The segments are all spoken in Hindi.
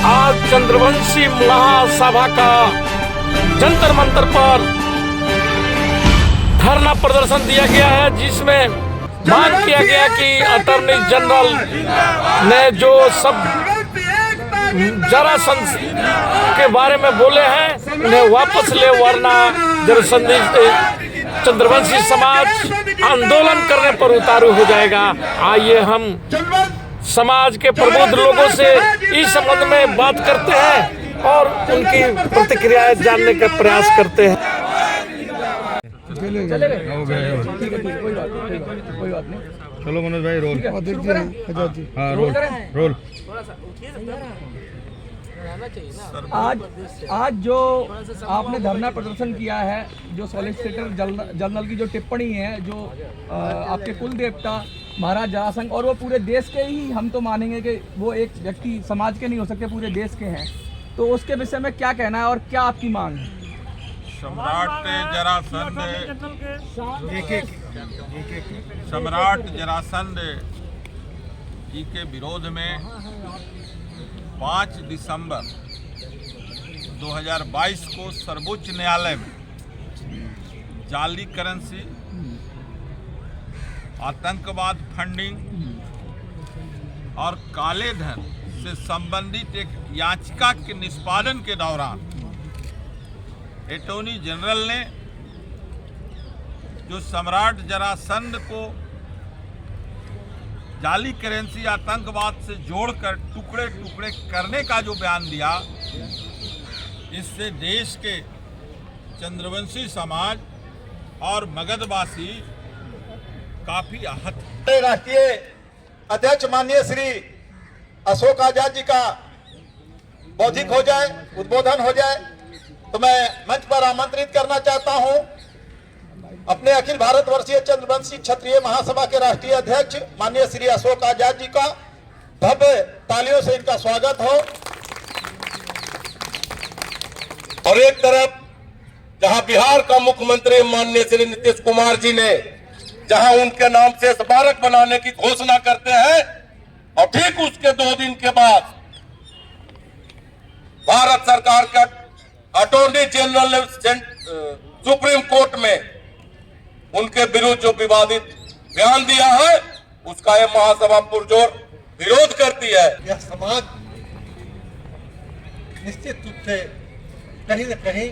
आज चंद्रवंशी महासभा का जंतर मंतर पर धरना प्रदर्शन दिया गया है, जिसमें मांग किया गया कि अटॉर्नी जनरल ने जो सब जरासंध के बारे में बोले हैं उन्हें वापस ले, वरना चंद्रवंशी समाज आंदोलन करने पर उतारू हो जाएगा। आइए हम समाज के प्रबुद्ध लोगों से इस संबंध में बात करते हैं और उनकी प्रतिक्रियाएं जानने का प्रयास करते हैं। कोई बात नहीं। चलो मनोज भाई रोल। हाँ रोल। आज जो आपने धरना प्रदर्शन किया है, जो सॉलिसिटर जनरल की जो टिप्पणी है, जो आपके कुल देवता महाराज जरासंध और वो पूरे देश के ही, हम तो मानेंगे कि वो एक व्यक्ति समाज के नहीं हो सकते, पूरे देश के हैं, तो उसके विषय में क्या कहना है और क्या आपकी मांग है? सम्राट जरासंध जी के विरोध में 5 दिसंबर 2022 को सर्वोच्च न्यायालय में जाली करेंसी, आतंकवाद फंडिंग और काले धन से संबंधित एक याचिका के निष्पादन के दौरान अटॉर्नी जनरल ने जो सम्राट जरासंध को जाली करेंसी आतंकवाद से जोड़कर टुकड़े टुकड़े करने का जो बयान दिया, इससे देश के चंद्रवंशी समाज और मगधवासी काफी आहत है। राष्ट्रीय अध्यक्ष माननीय श्री अशोक आजाद जी का बौद्धिक हो जाए, उद्बोधन हो जाए, तो मैं मंच पर आमंत्रित करना चाहता हूं अपने अखिल भारतवर्षीय चंद्रवंशी क्षत्रिय महासभा के राष्ट्रीय अध्यक्ष माननीय श्री अशोक आजाद जी का। भव्य तालियों से इनका स्वागत हो। और एक तरफ जहां बिहार का मुख्यमंत्री माननीय श्री नीतीश कुमार जी ने जहां उनके नाम से स्मारक बनाने की घोषणा करते हैं, और ठीक उसके 2 दिन के बाद भारत सरकार का अटॉर्नी जनरल ने सुप्रीम कोर्ट में उनके विरुद्ध जो विवादित बयान दिया है, उसका यह महासभा पुरजोर विरोध करती है। यह समाज निश्चित रूप से कहीं न कहीं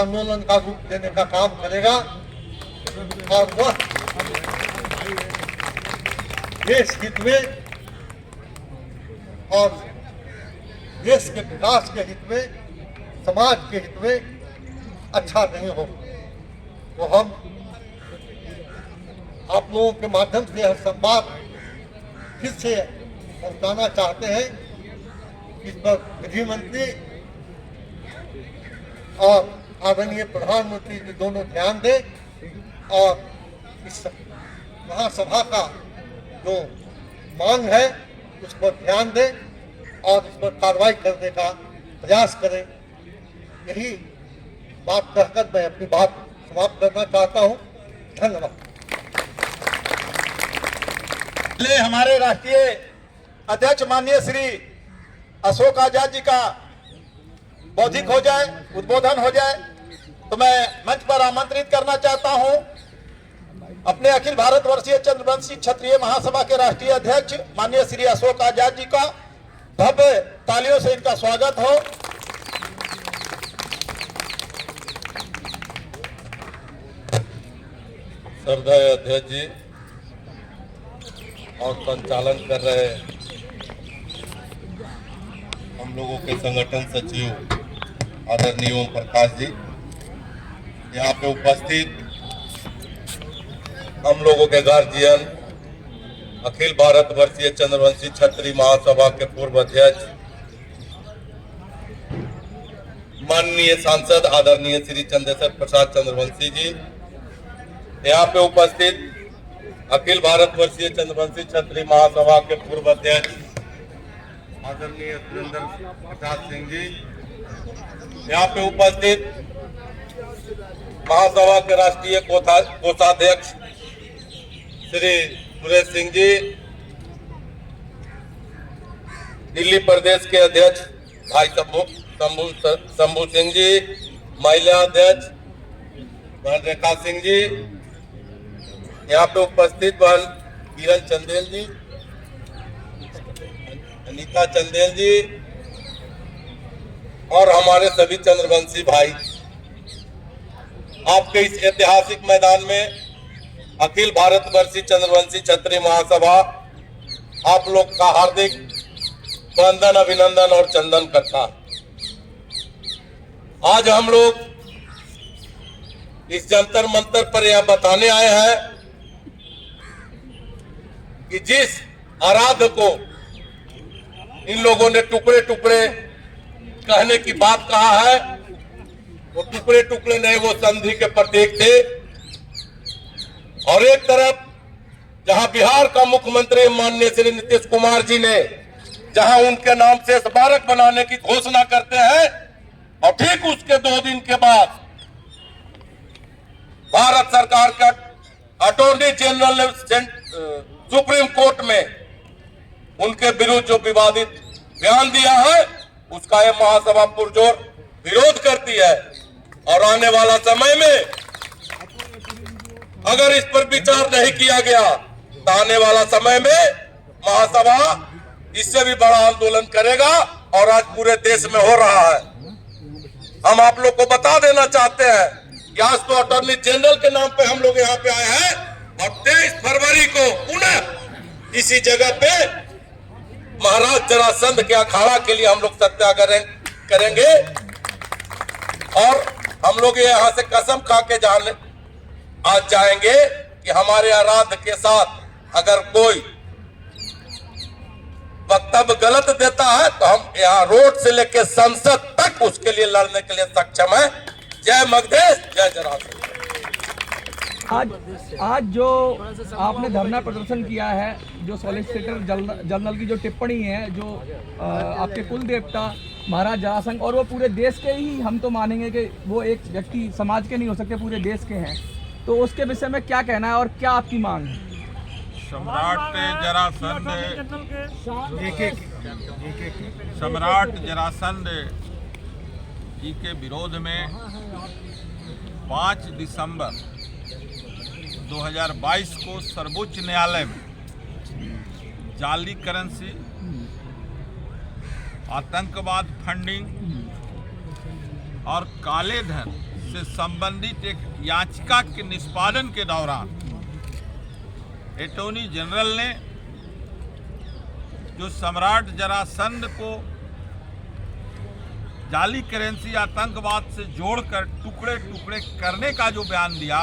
आंदोलन का रूप देने का काम करेगा, और वह देश हित में और देश के विकास के हित में, समाज के हित में अच्छा नहीं हो। तो हम आप लोगों के माध्यम से यह संवाद फिर से पहुंचाना चाहते हैं। इस पर विधि मंत्री और आदरणीय प्रधानमंत्री जी दोनों ध्यान दें और इस महासभा का जो मांग है उस पर ध्यान दें और इस पर कार्रवाई करने का प्रयास करें। यही बात कहकर मैं अपनी बात समाप्त करना चाहता हूं। धन्यवाद। हमारे राष्ट्रीय अध्यक्ष माननीय श्री अशोक आजाद जी का बौद्धिक हो जाए, उद्बोधन हो जाए, तो मैं मंच पर आमंत्रित करना चाहता हूं अपने अखिल भारतवर्षीय चंद्रवंशी क्षत्रिय महासभा के राष्ट्रीय अध्यक्ष माननीय श्री अशोक आजाद जी का। भव्य तालियों से इनका स्वागत हो। श्रद्धेय अध्यक्ष जी और संचालन कर रहे हम लोगों के संगठन सचिव आदरणीय ओम प्रकाश जी, यहाँ पे उपस्थित हम लोगों के गार्जियन, अखिल भारतवर्षीय चंद्रवंशी क्षत्रिय महासभा के पूर्व अध्यक्ष माननीय सांसद आदरणीय श्री चंद्रेश्वर प्रसाद चंद्रवंशी जी, यहाँ पे उपस्थित अखिल भारतवर्षीय चंद्रवंशी क्षत्रिय महासभा के पूर्व अध्यक्ष आदरणीय सुरेंद्र प्रसाद सिंह जी, यहाँ पे उपस्थित महासभा के राष्ट्रीय कोषाध्यक्ष श्री सुरेश सिंह जी, दिल्ली प्रदेश के अध्यक्ष भाई शंभू सिंह जी, महिला अध्यक्ष बहन रेखा सिंह जी, यहाँ पे उपस्थित बहन किरण चंदेल जी, अनीता चंदेल जी और हमारे सभी चंद्रवंशी भाई, आपके इस ऐतिहासिक मैदान में अखिल भारतवर्षीय चंद्रवंशी क्षत्रिय महासभा आप लोग का हार्दिक वंदन, अभिनंदन और चंदन करता है। आज हम लोग इस जंतर मंतर पर यह बताने आए हैं कि जिस आराध्य को इन लोगों ने टुकड़े टुकड़े कहने की बात कहा है, वो टुकड़े टुकड़े नहीं, वो संधि के प्रतीक थे। और एक तरफ जहां बिहार का मुख्यमंत्री माननीय श्री नीतीश कुमार जी ने जहां उनके नाम से स्मारक बनाने की घोषणा करते हैं, और ठीक उसके 2 दिन के बाद भारत सरकार का अटॉर्नी जनरल ने सुप्रीम कोर्ट में उनके विरुद्ध जो विवादित बयान दिया है, उसका यह महासभा पुरजोर विरोध करती है। और आने वाला समय में अगर इस पर विचार नहीं किया गया तो आने वाला समय में महासभा इससे भी बड़ा आंदोलन करेगा, और आज पूरे देश में हो रहा है। हम आप लोग को बता देना चाहते हैं कि आज तो अटॉर्नी जनरल के नाम पे हम लोग यहाँ पे आए हैं, और 23 फरवरी को पुनः इसी जगह पे महाराज जरासंध के अखाड़ा के लिए हम लोग सत्याग्रह करेंगे। और हम लोग यहाँ से कसम खा के आज जाएंगे कि हमारे आराध्य के साथ अगर कोई वक्तव्य गलत देता है तो हम यहाँ रोड से लेकर संसद तक उसके लिए लड़ने के लिए सक्षम है। जय मगधेश, जय जरासंध। आज जो आपने धरना प्रदर्शन किया है, जो सॉलिसिटर जनरल की जो टिप्पणी है, जो आपके कुल देवता महाराज जरासंध, और वो पूरे देश के ही, हम तो मानेंगे कि वो एक व्यक्ति समाज के नहीं हो सकते, पूरे देश के हैं, तो उसके विषय में क्या कहना है और क्या आपकी मांग है? सम्राट जरासंध जी के विरोध में 5 दिसंबर 2022 को सर्वोच्च न्यायालय में जाली करेंसी, आतंकवाद फंडिंग और काले धन से संबंधित एक याचिका के निष्पादन के दौरान अटॉर्नी जनरल ने जो सम्राट जरासंध को जाली करेंसी, आतंकवाद से जोड़कर टुकड़े टुकड़े करने का जो बयान दिया,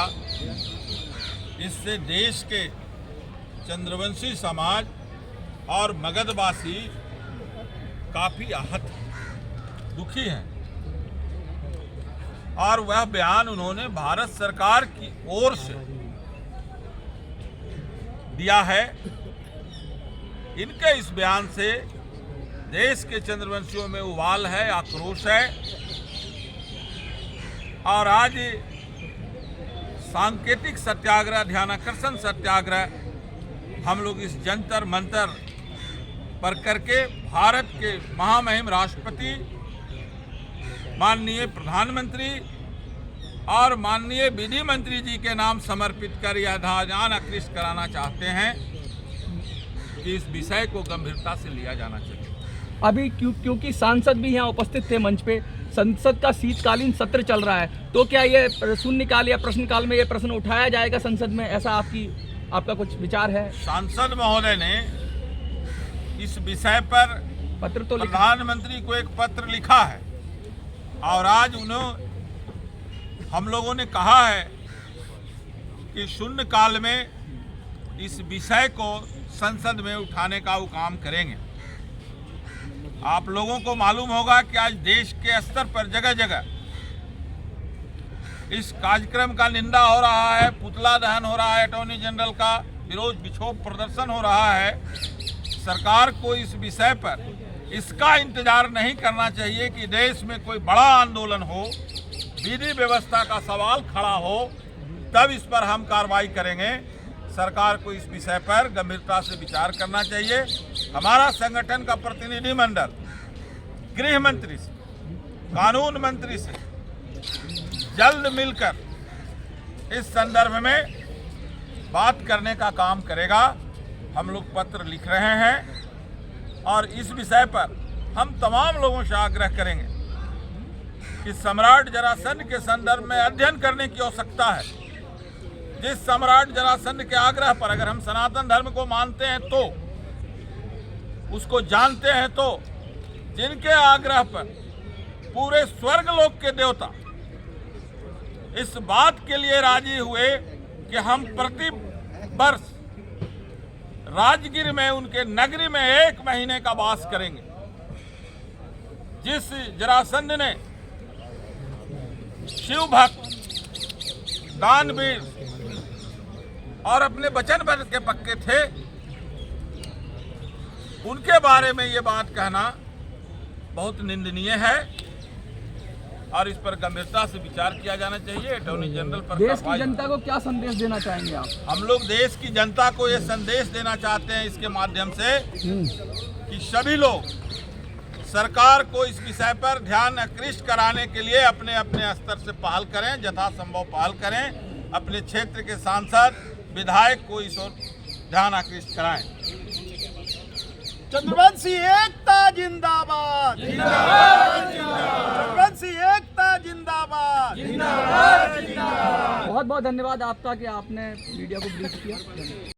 इससे देश के चंद्रवंशी समाज और मगधवासी काफी आहत, दुखी हैं। और वह बयान उन्होंने भारत सरकार की ओर से दिया है। इनके इस बयान से देश के चंद्रवंशियों में उबाल है, आक्रोश है। और आज सांकेतिक सत्याग्रह, ध्यानाकर्षण सत्याग्रह हम लोग इस जंतर मंतर पर करके भारत के महामहिम राष्ट्रपति, माननीय प्रधानमंत्री और माननीय विधि मंत्री जी के नाम समर्पित कर यह ध्यान आकृष्ट कराना चाहते हैं कि इस विषय को गंभीरता से लिया जाना चाहिए। अभी क्योंकि सांसद भी यहाँ उपस्थित थे मंच पे, संसद का शीतकालीन सत्र चल रहा है, तो क्या ये शून्यकाल या प्रश्नकाल में ये प्रश्न उठाया जाएगा संसद में? ऐसा आपका कुछ विचार है? सांसद महोदय ने इस विषय पर पत्र तो प्रधानमंत्री को एक पत्र लिखा है, और आज हम लोगों ने कहा है कि शून्यकाल में इस विषय को संसद में उठाने का वो काम करेंगे। आप लोगों को मालूम होगा कि आज देश के स्तर पर जगह जगह इस कार्यक्रम का निंदा हो रहा है, पुतला दहन हो रहा है, अटॉर्नी जनरल का विरोध विक्षोभ प्रदर्शन हो रहा है। सरकार को इस विषय पर इसका इंतजार नहीं करना चाहिए कि देश में कोई बड़ा आंदोलन हो, विधि व्यवस्था का सवाल खड़ा हो, तब इस पर हम कार्रवाई करेंगे। सरकार को इस विषय पर गंभीरता से विचार करना चाहिए। हमारा संगठन का प्रतिनिधिमंडल गृह मंत्री से, कानून मंत्री से जल्द मिलकर इस संदर्भ में बात करने का काम करेगा। हम लोग पत्र लिख रहे हैं और इस विषय पर हम तमाम लोगों से आग्रह करेंगे कि सम्राट जरासंध के संदर्भ में अध्ययन करने की आवश्यकता है। जिस सम्राट जरासंध के आग्रह पर अगर हम सनातन धर्म को मानते हैं तो, उसको जानते हैं तो, जिनके आग्रह पर पूरे स्वर्ग लोक के देवता इस बात के लिए राजी हुए कि हम प्रति वर्ष राजगीर में उनके नगरी में 1 महीने का वास करेंगे। जिस जरासंध ने शिव भक्त, दानवीर और अपने वचनबद्ध के पक्के थे, उनके बारे में ये बात कहना बहुत निंदनीय है और इस पर गंभीरता से विचार किया जाना चाहिए। अटॉर्नी जनरल पर देश की जनता को क्या संदेश देना चाहेंगे आप? हम लोग देश की जनता को ये संदेश देना चाहते हैं इसके माध्यम से कि सभी लोग सरकार को इस विषय पर ध्यान आकृष्ट कराने के लिए अपने अपने स्तर से पहल करें, यथासंभव पहल करें। अपने क्षेत्र के सांसद, विधायक को इस ओर ध्यान आकृष्ट कराएं। चंद्रवंशी एकता जिंदाबाद, चंद्रवंशी एकता जिंदाबाद। बहुत बहुत धन्यवाद आपका कि आपने मीडिया को ब्रीफ किया।